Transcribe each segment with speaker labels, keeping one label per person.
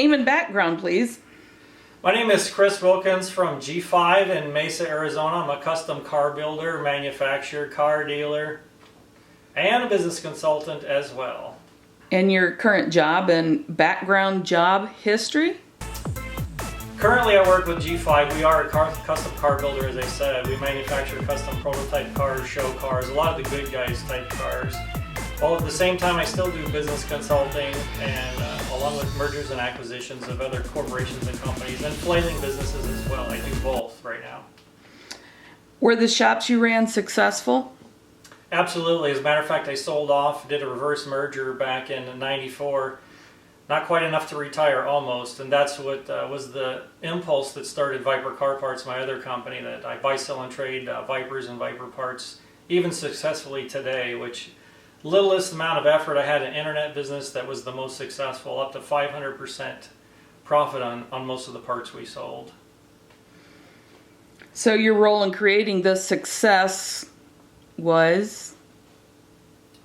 Speaker 1: name and background, please.
Speaker 2: My name is Chris Wilkins from G5 in Mesa, Arizona. I'm a custom car builder, manufacturer, car dealer, and a business consultant as well.
Speaker 1: And your current job and background job history?
Speaker 2: Currently I work with G5. We are a custom car builder, as I said. We manufacture custom prototype cars, show cars, a lot of the good guys type cars. While at the same time I still do business consulting and along with mergers and acquisitions of other corporations and companies and flailing businesses as well. I do both right now.
Speaker 1: Were the shops you ran successful?
Speaker 2: Absolutely. As a matter of fact, I sold off, did a reverse merger back in '94. Not quite enough to retire, almost, and that's what was the impulse that started Viper Car Parts, my other company that I buy, sell, and trade Vipers and Viper parts, even successfully today, which littlest amount of effort I had an internet business that was the most successful, up to 500% profit on most of the parts we sold.
Speaker 1: So your role in creating this success was?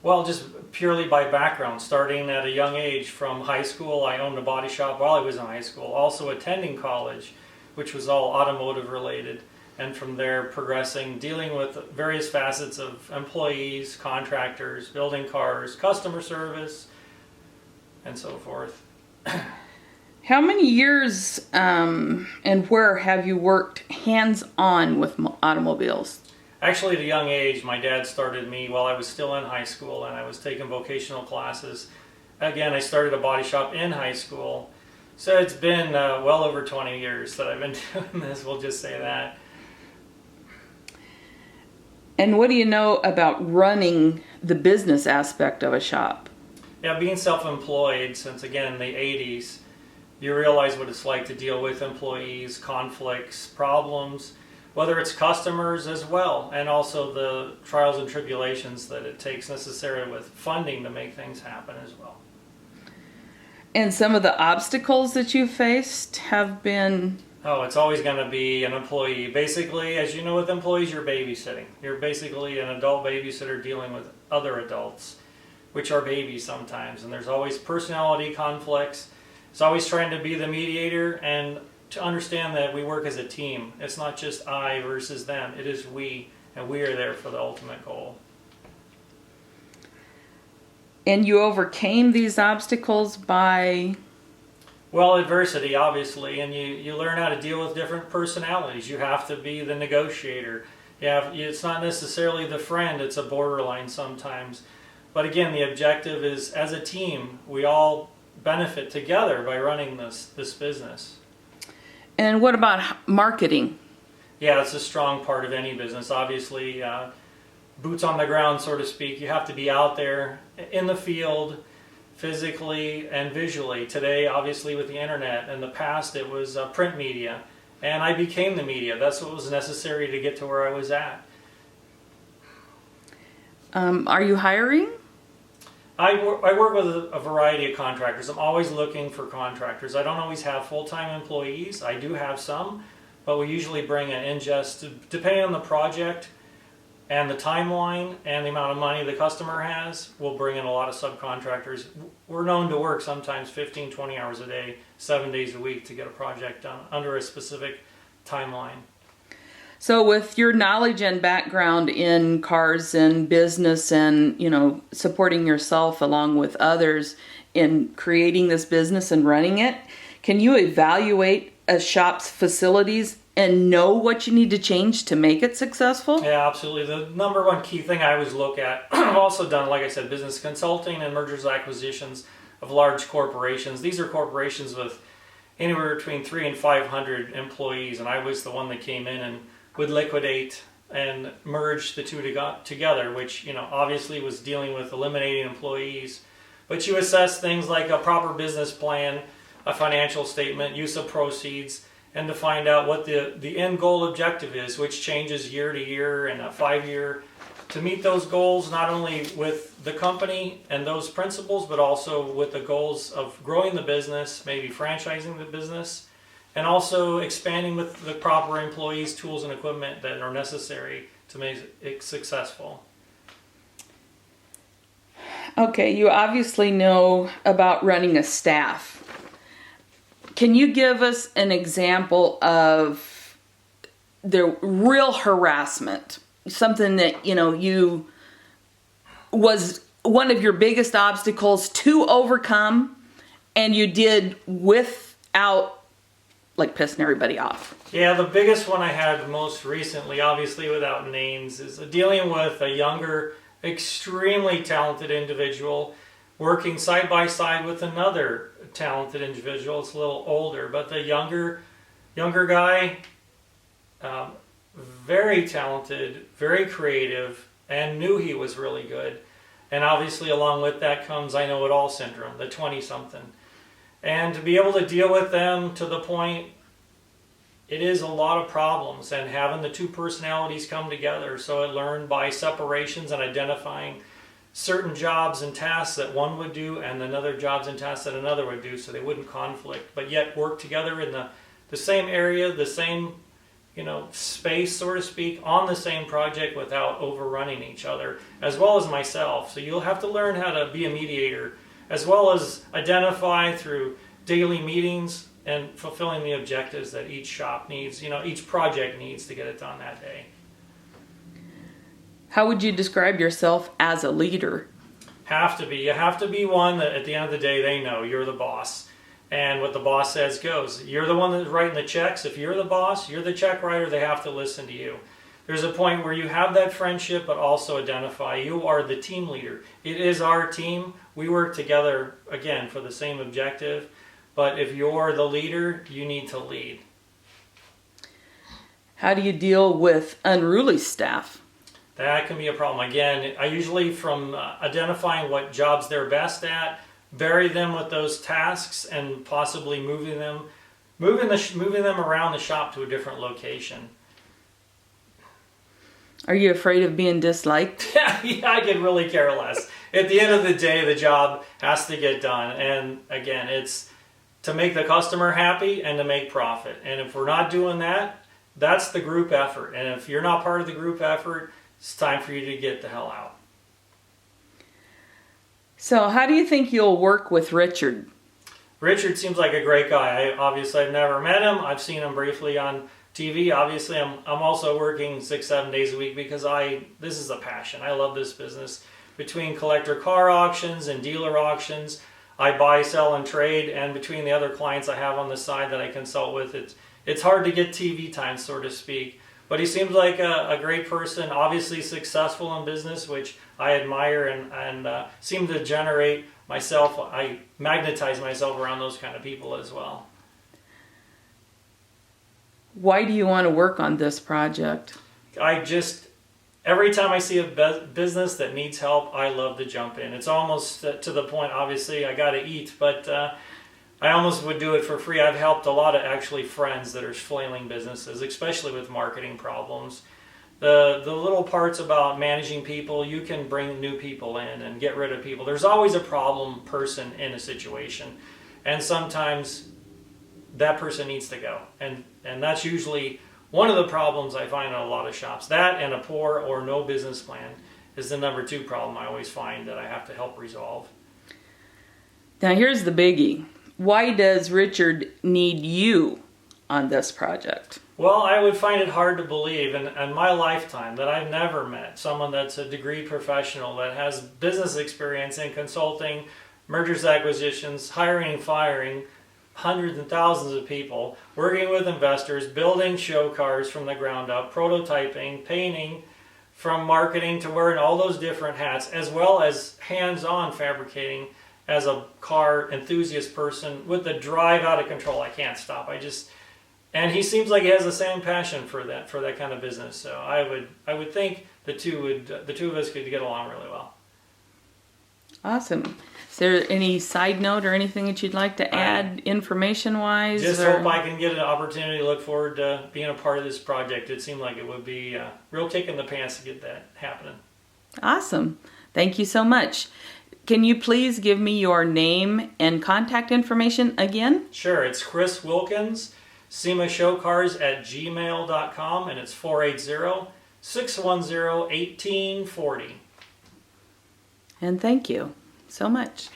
Speaker 2: Well, just purely by background, starting at a young age from high school. I owned a body shop while I was in high school, also attending college, which was all automotive related, and from there progressing, dealing with various facets of employees, contractors, building cars, customer service, and so forth.
Speaker 1: How many years and where have you worked hands-on with automobiles?
Speaker 2: Actually, at a young age, my dad started me while I was still in high school and I was taking vocational classes. Again, I started a body shop in high school. So it's been well over 20 years that I've been doing this, we'll just say that.
Speaker 1: And what do you know about running the business aspect of a shop?
Speaker 2: Yeah, being self-employed since, again, the 80s, you realize what it's like to deal with employees, conflicts, problems, whether it's customers as well, and also the trials and tribulations that it takes necessarily with funding to make things happen as well.
Speaker 1: And some of the obstacles that you faced have been?
Speaker 2: Oh, it's always going to be an employee. Basically, as you know, with employees, you're babysitting. You're basically an adult babysitter dealing with other adults, which are babies sometimes. And there's always personality conflicts. It's always trying to be the mediator and to understand that we work as a team. It's not just I versus them. It is we, and we are there for the ultimate goal.
Speaker 1: And you overcame these obstacles by?
Speaker 2: Well, adversity, obviously, and you learn how to deal with different personalities. You have to be the negotiator. It's not necessarily the friend, it's a borderline sometimes. But again, the objective is, as a team, we all benefit together by running this business.
Speaker 1: And what about marketing?
Speaker 2: Yeah, it's a strong part of any business. Obviously, boots on the ground, so to speak. You have to be out there in the field, physically and visually. Today, obviously, with the internet. In the past, it was print media. And I became the media. That's what was necessary to get to where I was at.
Speaker 1: Are you hiring?
Speaker 2: I work with a variety of contractors. I'm always looking for contractors. I don't always have full-time employees. I do have some, but we usually bring in just, depending on the project and the timeline and the amount of money the customer has, we'll bring in a lot of subcontractors. We're known to work sometimes 15, 20 hours a day, 7 days a week to get a project done under a specific timeline.
Speaker 1: So with your knowledge and background in cars and business and, supporting yourself along with others in creating this business and running it, can you evaluate a shop's facilities and know what you need to change to make it successful?
Speaker 2: Yeah, absolutely. The number one key thing I always look at, I've also done, like I said, business consulting and mergers and acquisitions of large corporations. These are corporations with anywhere between 300 and 500 employees, and I was the one that came in and would liquidate and merge the two together, which obviously was dealing with eliminating employees. But you assess things like a proper business plan, a financial statement, use of proceeds, and to find out what the end goal objective is, which changes year to year and a 5-year, to meet those goals, not only with the company and those principles, but also with the goals of growing the business, maybe franchising the business, and also expanding with the proper employees, tools, and equipment that are necessary to make it successful.
Speaker 1: Okay, you obviously know about running a staff. Can you give us an example of the real harassment? Something that, you was one of your biggest obstacles to overcome, and you did without pissing everybody off.
Speaker 2: Yeah, the biggest one I had most recently, obviously without names, is dealing with a younger, extremely talented individual working side by side with another talented individual. It's a little older, but the younger guy, very talented, very creative, and knew he was really good. And obviously along with that comes I know it all syndrome, the 20-something. And to be able to deal with them to the point, it is a lot of problems, and having the two personalities come together. So I learned by separations and identifying certain jobs and tasks that one would do and another jobs and tasks that another would do, so they wouldn't conflict, but yet work together in the same area, the same space, so to speak, on the same project without overrunning each other, as well as myself. So you'll have to learn how to be a mediator, as well as identify through daily meetings and fulfilling the objectives that each shop needs, each project needs to get it done that day.
Speaker 1: How would you describe yourself as a leader?
Speaker 2: You have to be one that at the end of the day they know you're the boss. And what the boss says goes. You're the one that's writing the checks. If you're the boss, you're the check writer, they have to listen to you. There's a point where you have that friendship, but also identify you are the team leader. It is our team. We work together, again, for the same objective. But if you're the leader, you need to lead.
Speaker 1: How do you deal with unruly staff?
Speaker 2: That can be a problem. Again, I usually, from identifying what jobs they're best at, vary them with those tasks and possibly moving them around the shop to a different location.
Speaker 1: Are you afraid of being disliked?
Speaker 2: Yeah, I could really care less. At the end of the day, the job has to get done. And again, it's to make the customer happy and to make profit. And if we're not doing that, that's the group effort. And if you're not part of the group effort, it's time for you to get the hell out.
Speaker 1: So how do you think you'll work with Richard?
Speaker 2: Richard seems like a great guy. I've never met him. I've seen him briefly on TV. Obviously, I'm also working 6-7 days a week because this is a passion. I love this business. Between collector car auctions and dealer auctions, I buy, sell, and trade. And between the other clients I have on the side that I consult with, it's hard to get TV time, so to speak. But he seems like a great person, obviously successful in business, which I admire and seem to generate myself. I magnetize myself around those kind of people as well.
Speaker 1: Why do you want to work on this project?
Speaker 2: Every time I see a business that needs help, I love to jump in. It's almost to the point, obviously, I got to eat, but I almost would do it for free. I've helped a lot of actually friends that are flailing businesses, especially with marketing problems. The little parts about managing people, you can bring new people in and get rid of people. There's always a problem person in a situation. And sometimes that person needs to go. And that's usually one of the problems I find in a lot of shops. That and a poor or no business plan is the number 2 problem I always find that I have to help resolve.
Speaker 1: Now here's the biggie. Why does Richard need you on this project?
Speaker 2: Well, I would find it hard to believe in my lifetime that I've never met someone that's a degree professional that has business experience in consulting, mergers, acquisitions, hiring and firing hundreds and thousands of people, working with investors, building show cars from the ground up, prototyping, painting, from marketing to wearing all those different hats, as well as hands-on fabricating as a car enthusiast person with the drive out of control. I can't stop. And he seems like he has the same passion for that kind of business. So I would think the two of us could get along really well.
Speaker 1: Awesome. Is there any side note or anything that you'd like to add information-wise?
Speaker 2: Just hope I can get an opportunity to look forward to being a part of this project. It seemed like it would be a real kick in the pants to get that happening.
Speaker 1: Awesome. Thank you so much. Can you please give me your name and contact information again?
Speaker 2: Sure. It's Chris Wilkins, SEMAShowcars@gmail.com, and it's 480-610-1840.
Speaker 1: And thank you so much.